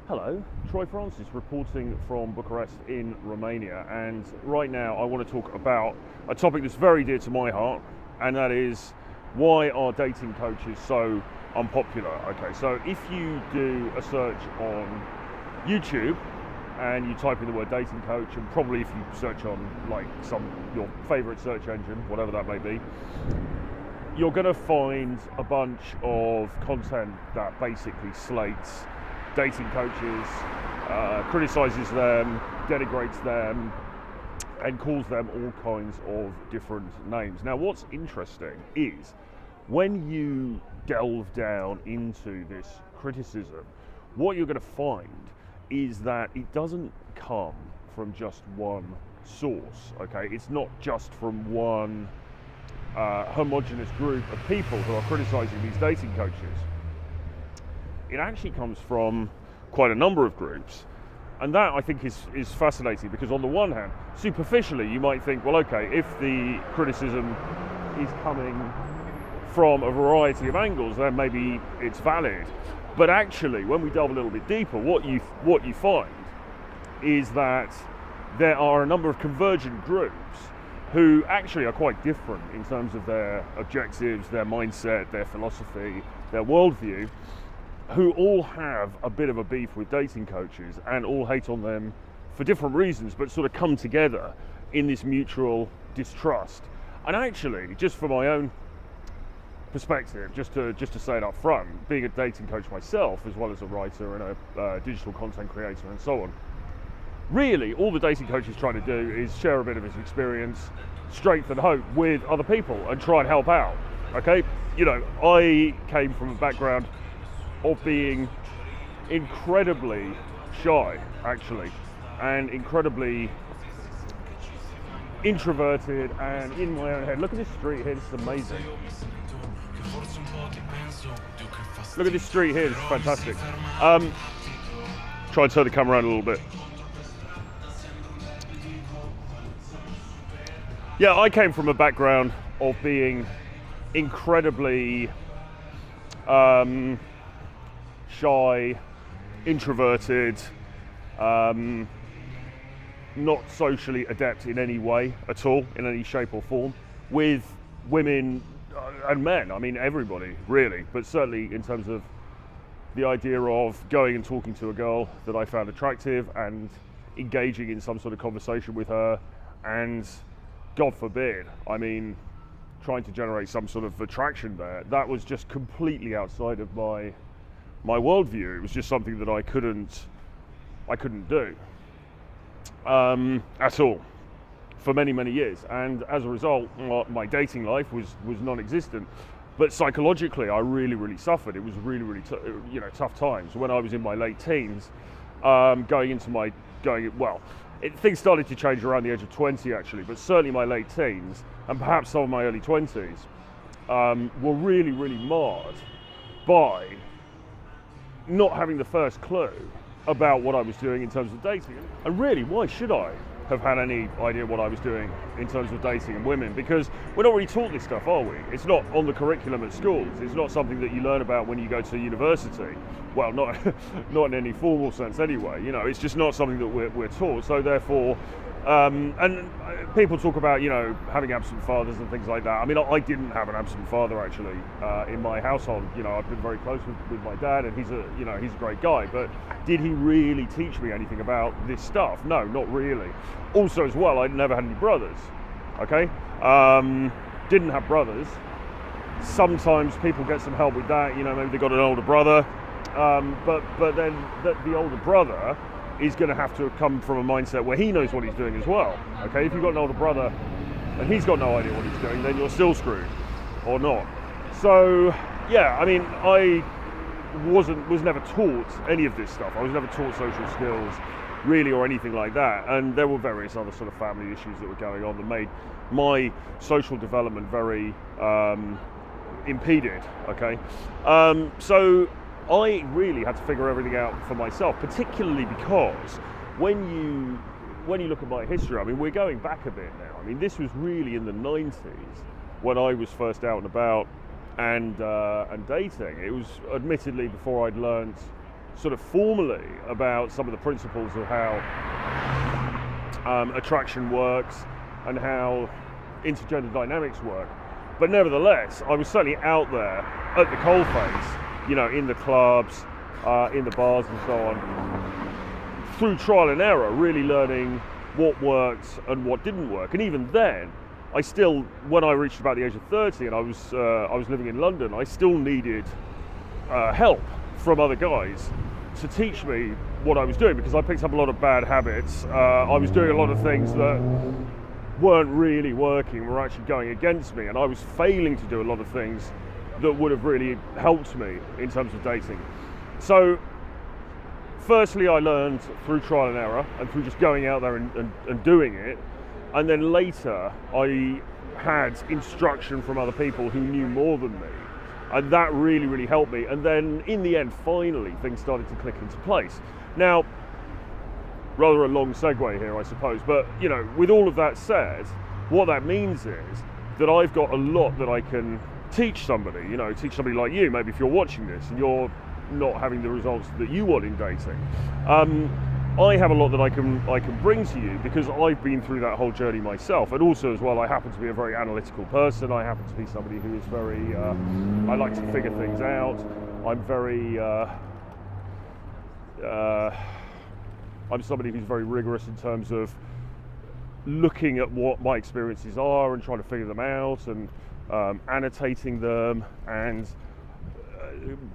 Hello, Troy Francis reporting from Bucharest in Romania, and right now I want to talk about a topic that's very dear to my heart, and that is why are dating coaches so unpopular? Okay, so if you do a search on YouTube and you type in the word dating coach, and probably if you search on like your favorite search engine, whatever that may be, you're going to find a bunch of content that basically slates dating coaches, criticizes them, denigrates them, and calls them all kinds of different names. Now, what's interesting is when you delve down into this criticism, what you're going to find is that it doesn't come from just one source, okay? It's not just from one homogenous group of people who are criticizing these dating coaches. It actually comes from quite a number of groups, and that I think is fascinating, because on the one hand, superficially you might think, well, okay, if the criticism is coming from a variety of angles, then maybe it's valid. But actually, when we delve a little bit deeper, what you find is that there are a number of convergent groups who actually are quite different in terms of their objectives, their mindset, their philosophy, their worldview, who all have a bit of a beef with dating coaches and all hate on them for different reasons, but sort of come together in this mutual distrust. And actually, just from my own perspective, just to say it up front, being a dating coach myself, as well as a writer and a digital content creator and so on, really all the dating coach is trying to do is share a bit of his experience, strength and hope with other people, and try and help out. Okay, you know, I came from a background of being incredibly shy, actually, and incredibly introverted and in my own head. Look at this street here, this is amazing. Look at this street here, this is fantastic. Try and turn the camera around a little bit. Yeah, I came from a background of being incredibly shy, introverted, not socially adept in any way at all, in any shape or form, with women and men. I mean, everybody, really, but certainly in terms of the idea of going and talking to a girl that I found attractive and engaging in some sort of conversation with her, and God forbid, I mean, trying to generate some sort of attraction there, that was just completely outside of my worldview. It was just something that I couldn't do at all for many years, and as a result, my dating life was non-existent. But psychologically, I really suffered. It was really tough times when I was in my late teens, things started to change around the age of 20, actually, but certainly my late teens and perhaps some of my early 20s were really marred by not having the first clue about what I was doing in terms of dating. And really, why should I have had any idea what I was doing in terms of dating and women? Because we're not really taught this stuff, are we? It's not on the curriculum at schools. It's not something that you learn about when you go to university. Well, not in any formal sense anyway. You know, it's just not something that we're taught. So therefore, and people talk about, you know, having absent fathers and things like that. I mean, I didn't have an absent father, actually, in my household. You know, I've been very close with my dad, and he's a great guy. But did he really teach me anything about this stuff? No, not really. Also, as well, I never had any brothers. Okay, didn't have brothers. Sometimes people get some help with that. You know, maybe they got an older brother, but then the older brother is going to have to come from a mindset where he knows what he's doing as well. Okay, if you've got an older brother and he's got no idea what he's doing, then you're still screwed, or not. So yeah, I mean, I was never taught any of this stuff. I was never taught social skills, really, or anything like that. And there were various other sort of family issues that were going on that made my social development very impeded. Okay, so I really had to figure everything out for myself, particularly because when you look at my history, I mean, we're going back a bit now. I mean, this was really in the 90s when I was first out and about and dating. It was admittedly before I'd learned sort of formally about some of the principles of how attraction works and how intergender dynamics work. But nevertheless, I was certainly out there at the coalface, you know, in the clubs, in the bars and so on, through trial and error, really learning what worked and what didn't work. And even then, I still, when I reached about the age of 30 and I was living in London, I still needed help from other guys to teach me what I was doing, because I picked up a lot of bad habits. I was doing a lot of things that weren't really working, were actually going against me, and I was failing to do a lot of things that would have really helped me in terms of dating. So firstly, I learned through trial and error and through just going out there and doing it. And then later, I had instruction from other people who knew more than me. And that really, really helped me. And then in the end, finally, things started to click into place. Now, rather a long segue here, I suppose. But, you know, with all of that said, what that means is that I've got a lot that I can teach somebody, you know, teach somebody like you, maybe if you're watching this and you're not having the results that you want in dating. I have a lot that I can bring to you because I've been through that whole journey myself, and also as well, I happen to be a very analytical person. I happen to be somebody who is very, I like to figure things out. I'm very, I'm somebody who's very rigorous in terms of looking at what my experiences are and trying to figure them out and annotating them and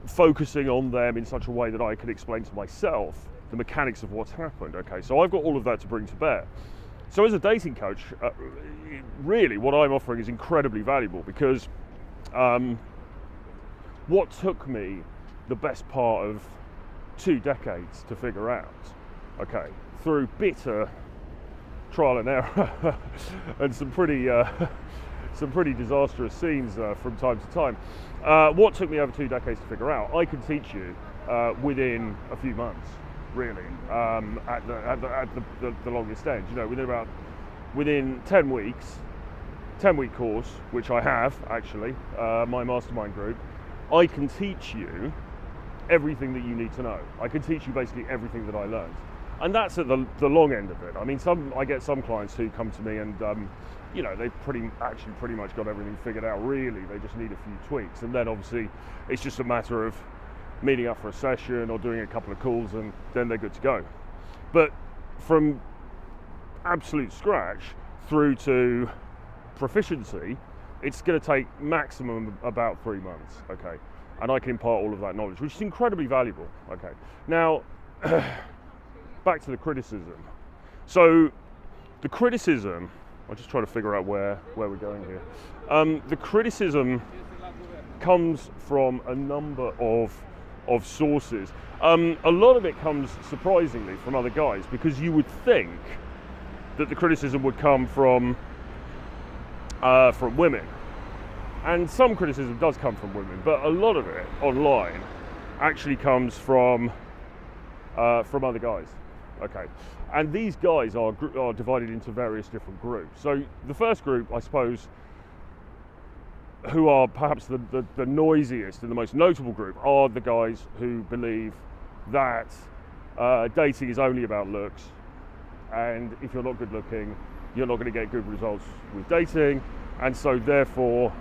focusing on them in such a way that I can explain to myself the mechanics of what's happened. Okay, so I've got all of that to bring to bear. So as a dating coach, really what I'm offering is incredibly valuable, because what took me the best part of 2 decades to figure out, okay, through bitter trial and error and some pretty disastrous scenes from time to time, what took me over 2 decades to figure out, I can teach you within a few months. Really, at the longest end, you know, within 10 weeks, 10-week course, which I have actually, my mastermind group, I can teach you everything that you need to know. I can teach you basically everything that I learned, and that's at the long end of it. I mean, I get some clients who come to me and you know, they've pretty much got everything figured out. Really, they just need a few tweaks, and then obviously it's just a matter of meeting up for a session or doing a couple of calls, and then they're good to go. But from absolute scratch through to proficiency, it's going to take maximum about 3 months, okay? And I can impart all of that knowledge, which is incredibly valuable, okay? Now, back to the criticism. So, the criticism, I'll just try to figure out where we're going here. The criticism comes from a number of sources. A lot of it comes, surprisingly, from other guys, because you would think that the criticism would come from women, and some criticism does come from women, but a lot of it online actually comes from other guys. Okay, and these guys are divided into various different groups. So the first group, I suppose, who are perhaps the noisiest and the most notable group, are the guys who believe that dating is only about looks, and if you're not good looking, you're not going to get good results with dating, and so therefore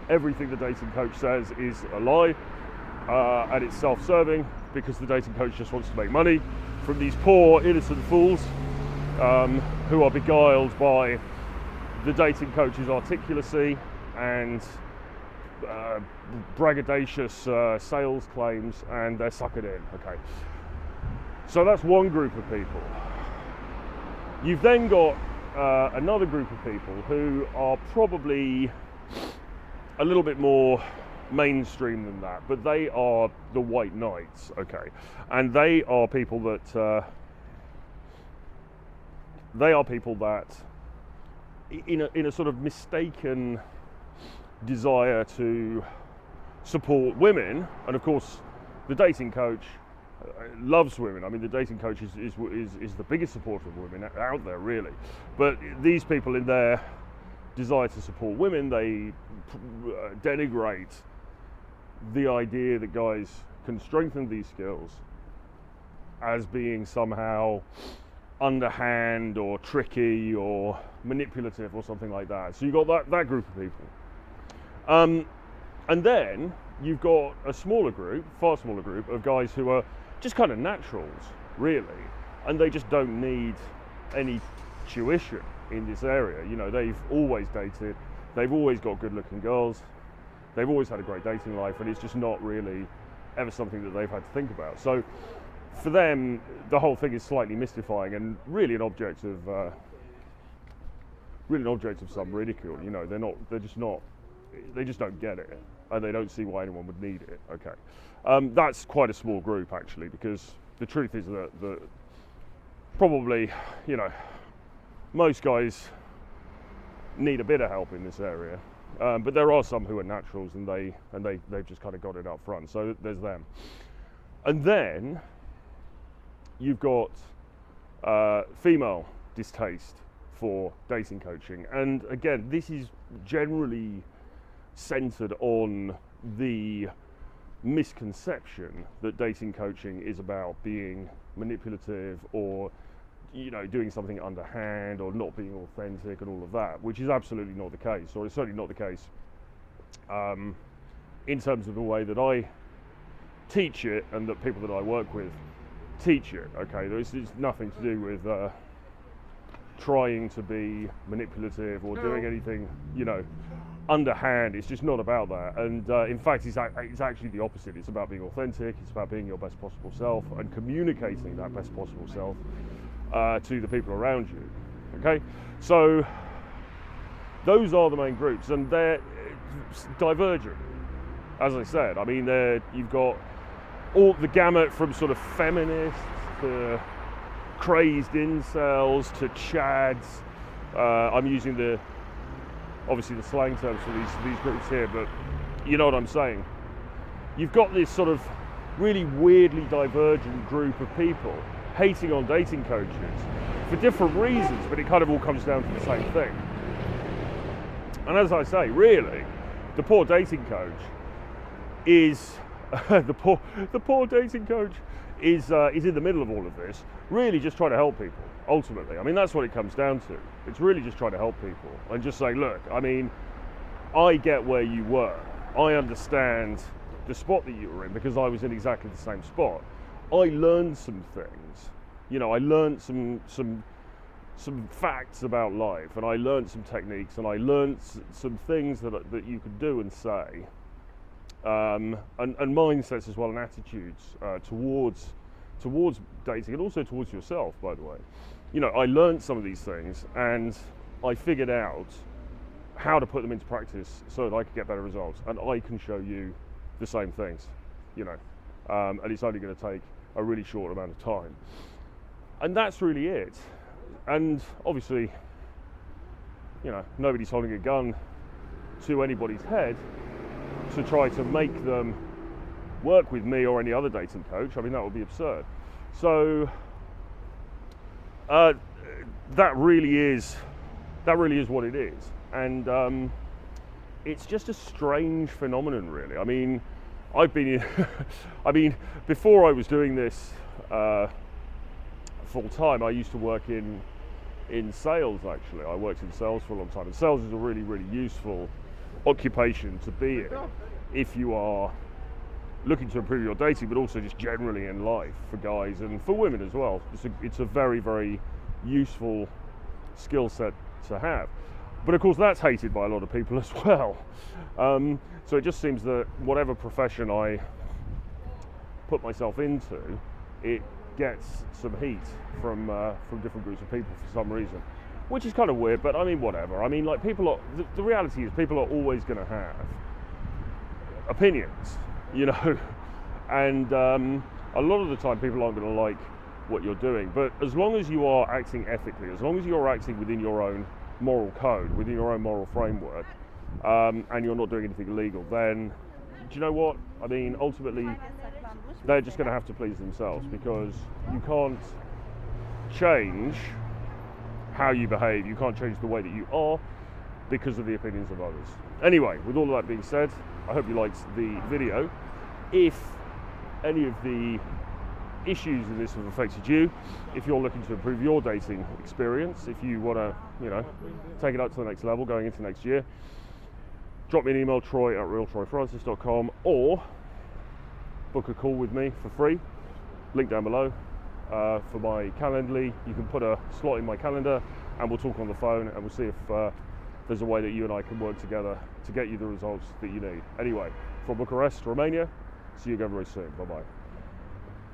everything the dating coach says is a lie, and it's self-serving, because the dating coach just wants to make money from these poor innocent fools who are beguiled by the dating coach's articulacy and braggadocious sales claims, and they're suckered in. Okay, so that's one group of people. You've then got another group of people who are probably a little bit more mainstream than that, but they are the white knights, okay, and they are people that in a sort of mistaken desire to support women, and of course the dating coach loves women. I mean, the dating coach is the biggest supporter of women out there, really. But these people, in their desire to support women, they denigrate the idea that guys can strengthen these skills as being somehow underhand or tricky or manipulative or something like that. So you've got that group of people. And then you've got a smaller group, far smaller group of guys who are just kind of naturals, really, and they just don't need any tuition in this area. You know, they've always dated, they've always got good-looking girls, they've always had a great dating life, and it's just not really ever something that they've had to think about. So for them, the whole thing is slightly mystifying and really an object of some ridicule. You know, they just don't get it, and they don't see why anyone would need it. Okay, that's quite a small group actually, because the truth is that probably, you know, most guys need a bit of help in this area, but there are some who are naturals, and they've just kind of got it up front. So there's them, and then you've got female distaste for dating coaching, and again, this is generally centered on the misconception that dating coaching is about being manipulative or, you know, doing something underhand or not being authentic and all of that, which is absolutely not the case, or it's certainly not the case in terms of the way that I teach it and that people that I work with teach it. Okay, it's nothing to do with trying to be manipulative or doing anything, you know, underhand. It's just not about that. And in fact, it's actually the opposite. It's about being authentic. It's about being your best possible self and communicating that best possible self to the people around you. Okay, so those are the main groups, and they're divergent, as I said. I mean, you've got all the gamut from sort of feminists to crazed incels to chads. I'm using obviously the slang terms for these groups here, but you know what I'm saying. You've got this sort of really weirdly divergent group of people hating on dating coaches for different reasons, but it kind of all comes down to the same thing. And as I say, really, the poor dating coach is the poor dating coach is in the middle of all of this, really just trying to help people. Ultimately, I mean, that's what it comes down to. It's really just trying to help people and just say, look, I mean, I get where you were. I understand the spot that you were in because I was in exactly the same spot. I learned some things. You know, I learned some facts about life, and I learned some techniques, and I learned some things that you could do and say, and mindsets as well, and attitudes towards dating, and also towards yourself, by the way. You know, I learned some of these things, and I figured out how to put them into practice so that I could get better results, and I can show you the same things, you know, and it's only going to take a really short amount of time. And that's really it. And obviously, you know, nobody's holding a gun to anybody's head to try to make them work with me or any other dating coach. I mean, that would be absurd. So that really is what it is, and it's just a strange phenomenon, really. I mean, I've been in I mean, before I was doing this full time, I used to work in sales. Actually, I worked in sales for a long time, and sales is a really, really useful occupation to be in if you are looking to improve your dating, but also just generally in life, for guys and for women as well. It's a very, very useful skill set to have. But of course, that's hated by a lot of people as well. So it just seems that whatever profession I put myself into, it gets some heat from different groups of people for some reason, which is kind of weird. But I mean, whatever. I mean, like, people are. The reality is, people are always going to have opinions, you know, and a lot of the time people aren't going to like what you're doing. But as long as you are acting ethically, as long as you're acting within your own moral code, within your own moral framework, and you're not doing anything illegal, then do you know what? I mean, ultimately, they're just going to have to please themselves, because you can't change how you behave. You can't change the way that you are because of the opinions of others. Anyway, with all of that being said, I hope you liked the video. If any of the issues of this have affected you, if you're looking to improve your dating experience, if you want to, take it up to the next level going into next year, drop me an email, troy@realtroyfrancis.com, or book a call with me for free. Link down below for my Calendly. You can put a slot in my calendar and we'll talk on the phone and we'll see if there's a way that you and I can work together to get you the results that you need. Anyway, from Bucharest, Romania, see you again very soon. Bye-bye.